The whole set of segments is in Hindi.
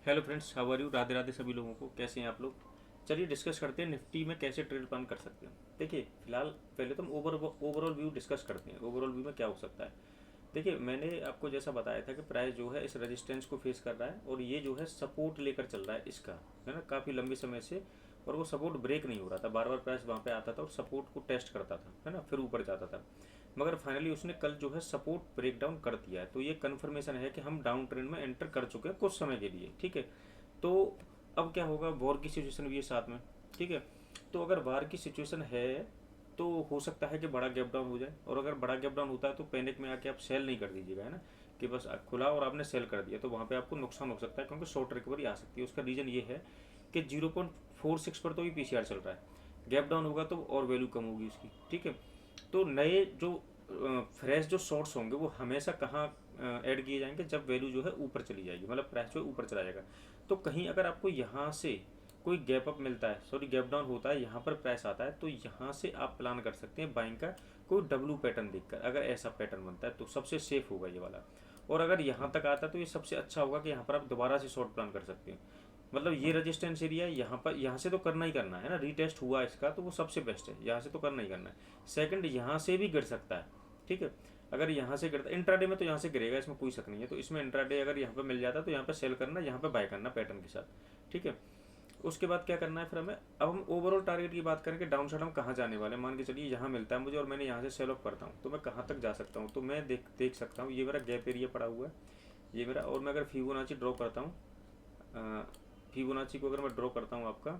Hello friends, how are you. Radhe Radhe सभी लोगों को। कैसे हैं आप लोग। चलिए डिस्कस करते हैं निफ्टी में कैसे ट्रेड प्लान कर सकते हैं। देखिए फिलहाल पहले तो हम ओवरऑल व्यू डिस्कस करते हैं। ओवरऑल व्यू में क्या हो सकता है। देखिए मैंने आपको जैसा बताया था कि प्राइस जो है इस रेजिस्टेंस को फेस कर रहा है और ये जो है सपोर्ट लेकर चल रहा है इसका, है ना, काफ़ी लंबे समय से। और वो सपोर्ट ब्रेक नहीं हो रहा था, बार बार प्राइस वहाँ पे आता था और सपोर्ट को टेस्ट करता था, है ना, फिर ऊपर जाता था। मगर फाइनली उसने कल जो है सपोर्ट ब्रेक डाउन कर दिया है, तो ये कन्फर्मेशन है कि हम डाउन ट्रेंड में एंटर कर चुके हैं कुछ समय के लिए। ठीक है। तो अब क्या होगा, वॉर की सिचुएशन भी है साथ में। ठीक है। तो अगर वार की सिचुएशन है तो हो सकता है कि बड़ा गैप डाउन हो जाए, और अगर बड़ा गैप डाउन होता है तो पैनिक में आके आप सेल नहीं कर दीजिएगा, है ना, कि बस खुला और आपने सेल कर दिया, तो वहाँ पे आपको नुकसान हो सकता है क्योंकि शॉर्ट रिकवरी आ सकती है। उसका रीज़न ये है कि 0.46 पर तो भी पीसीआर चल रहा है। गैप डाउन होगा तो और वैल्यू कम होगी उसकी। ठीक है। तो नए जो फ्रेश जो शॉर्ट्स होंगे वो हमेशा कहाँ ऐड किए जाएंगे, जब वैल्यू जो है ऊपर चली जाएगी, मतलब प्राइस जो है ऊपर चला जाएगा। तो कहीं अगर आपको यहाँ से कोई गैप अप मिलता है, सॉरी गैप डाउन होता है, यहाँ पर प्राइस आता है, तो यहाँ से आप प्लान कर सकते हैं बाइंग का कोई डब्लू पैटर्न देखकर। अगर ऐसा पैटर्न बनता है तो सबसे सेफ होगा ये वाला। और अगर यहाँ तक आता है तो ये सबसे अच्छा होगा कि यहाँ पर आप दोबारा से शॉर्ट प्लान कर सकते हैं। मतलब ये रेजिस्टेंस एरिया है, यहाँ पर, यहाँ से तो करना ही करना है ना, रीटेस्ट हुआ इसका तो वो सबसे बेस्ट है, यहाँ से तो करना ही करना है। सेकंड, यहाँ से भी गिर सकता है। ठीक है। अगर यहाँ से गिरता है इंट्राडे में तो यहाँ से गिरेगा, इसमें कोई शक नहीं है। तो इसमें इंट्राडे अगर यहाँ पे मिल जाता है तो यहाँ पे सेल करना, यहाँ पे बाय करना पैटर्न के साथ। ठीक है। उसके बाद क्या करना है फिर हमें, अब हम ओवरऑल टारगेट की बात करें कि डाउन साइड हम कहाँ जाने वाले हैं। मान के चलिए यहाँ मिलता है मुझे और मैंने यहाँ से सेल ऑफ करता हूँ, तो मैं कहाँ तक जा सकता हूँ। तो मैं देख सकता हूँ, ये मेरा गैप एरिया पड़ा हुआ है, ये मेरा। और मैं अगर फिबोनाची ड्रॉ करता हूँ, फिबोनाची को अगर मैं ड्रॉ करता हूँ आपका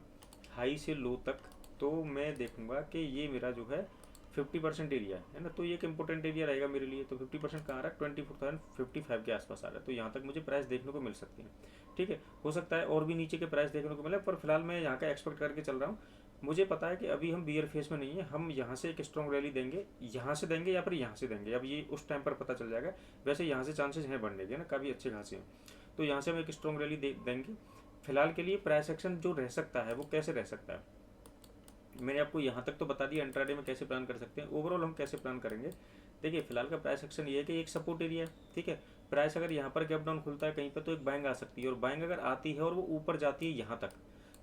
हाई से लो तक, तो मैं देखूंगा कि ये मेरा जो है 50% एरिया है ना, तो ये एक इंपॉर्टेंट एरिया रहेगा मेरे लिए। तो 50% कहाँ आ रहा है, 24,055 के आसपास आ रहा है, तो यहाँ तक मुझे प्राइस देखने को मिल सकती है। ठीक है। हो सकता है और भी नीचे के प्राइस देखने को मिले, पर फिलहाल मैं यहाँ का एक्सपेक्ट करके चल रहा हूँ। मुझे पता है कि अभी हम बियर फेस में नहीं है, हम यहाँ से एक स्ट्रॉन्ग रैली देंगे, यहाँ से देंगे या फिर यहाँ से देंगे, अब ये उस टाइम पर पता चल जाएगा। वैसे यहाँ से चांसेस हैं बढ़ने के ना, काफ़ी अच्छे खासे हैं। तो यहाँ से हम एक स्ट्रॉन्ग रैली देंगे। फिलहाल के लिए प्राइस एक्शन जो रह सकता है वो कैसे रह सकता है, मैंने आपको यहाँ तक तो बता दिया इंट्राडे में कैसे प्लान कर सकते हैं। ओवरऑल हम कैसे प्लान करेंगे, देखिए फिलहाल का प्राइस एक्शन ये है कि एक सपोर्ट एरिया है। ठीक है। प्राइस अगर यहाँ पर गैप डाउन खुलता है कहीं पर तो एक बाइंग आ सकती है, और बाइंग अगर आती है और वो ऊपर जाती है यहाँ तक,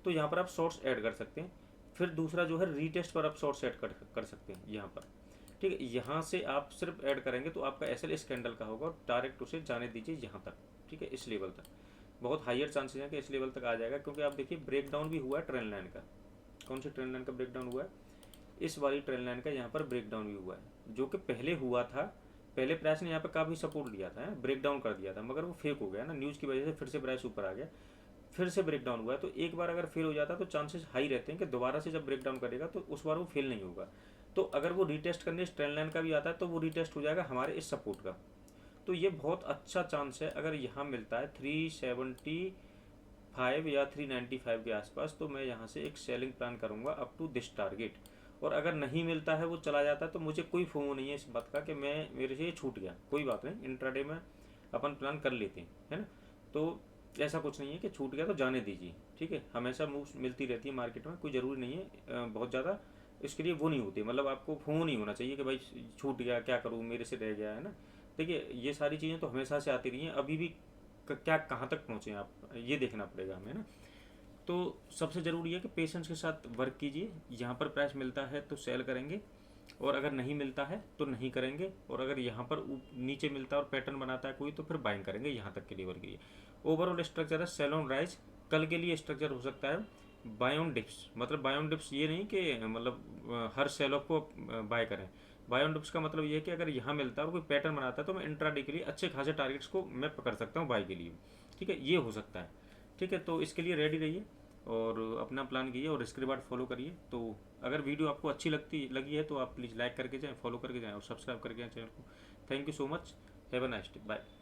तो यहाँ पर आप शॉर्ट्स ऐड कर सकते हैं। फिर दूसरा जो है रीटेस्ट पर आप शॉर्ट्स ऐड कर सकते हैं यहाँ पर। ठीक है। यहाँ से आप सिर्फ ऐड करेंगे तो आपका एसएल इस कैंडल का होगा, और डायरेक्ट उसे जाने दीजिए यहाँ तक। ठीक है, इस लेवल तक बहुत हाइयर चांसेस हैं कि इस लेवल तक आ जाएगा, क्योंकि आप देखिए ब्रेक डाउन भी हुआ है ट्रेंड लाइन का। कौन सी ट्रेंड लाइन का ब्रेक डाउन हुआ है, इस वाली ट्रेंड लाइन का यहाँ पर ब्रेक डाउन भी हुआ है, जो कि पहले हुआ था। पहले प्राइस ने यहाँ पर काफ़ी सपोर्ट लिया था, ब्रेक डाउन कर दिया था, मगर वो फेक हो गया ना, न्यूज़ की वजह से फिर से प्राइस ऊपर आ गया, फिर से ब्रेक डाउन हुआ है। तो एक बार अगर फेल हो जाता है तो चांसेस हाई रहते हैं कि दोबारा से जब ब्रेक डाउन करेगा तो उस बार वो फेल नहीं होगा। तो अगर वो रीटेस्ट करने इस ट्रेंड लाइन का भी आता है तो वो रीटेस्ट हो जाएगा हमारे इस सपोर्ट का। तो ये बहुत अच्छा चांस है, अगर यहाँ मिलता है 375 या 395 के आसपास, तो मैं यहाँ से एक सेलिंग प्लान करूँगा अप टू दिस टारगेट। और अगर नहीं मिलता है, वो चला जाता है, तो मुझे कोई फोमो नहीं है इस बात का कि मैं, मेरे से ये छूट गया, कोई बात नहीं, इंट्राडे में अपन प्लान कर लेते हैं, है ना। तो ऐसा कुछ नहीं है कि छूट गया तो जाने दीजिए। ठीक है। हमेशा मूव्स मिलती रहती है मार्केट में, कोई ज़रूरी नहीं है बहुत ज़्यादा इसके लिए वो नहीं होती, मतलब आपको फोमो नहीं होना चाहिए कि भाई छूट गया क्या करूँ, मेरे से रह गया, है ना। देखिए ये सारी चीज़ें तो हमेशा से आती रही हैं, अभी भी क्या कहाँ तक पहुँचे आप, ये देखना पड़ेगा हमें ना। तो सबसे ज़रूरी है कि पेशेंस के साथ वर्क कीजिए। यहाँ पर प्राइस मिलता है तो सेल करेंगे, और अगर नहीं मिलता है तो नहीं करेंगे, और अगर यहाँ पर नीचे मिलता है और पैटर्न बनाता है कोई, तो फिर बाइंग करेंगे यहाँ तक के लेवल के लिए। ओवरऑल स्ट्रक्चर है सेल ऑन राइज। कल के लिए स्ट्रक्चर हो सकता है बाय ऑन डिप्स, मतलब बाय ऑन डिप्स ये नहीं कि मतलब हर सेल ऑफ को बाय करें। बाय ऑन डिप्स का मतलब ये है कि अगर यहाँ मिलता है और कोई पैटर्न बनाता है तो मैं इंट्राडे के लिए अच्छे खासे टारगेट्स को मैं पकड़ सकता हूँ बाय के लिए। ठीक है, ये हो सकता है। ठीक है, तो इसके लिए रेडी रहिए और अपना प्लान कीजिए और इसके बाद फॉलो करिए। तो अगर वीडियो आपको अच्छी लगी है तो आप प्लीज़ लाइक करके जाएँ, फॉलो करके जाएँ और सब्सक्राइब करके जाएँ चैनल को। Thank you so much. Have a nice day. Bye.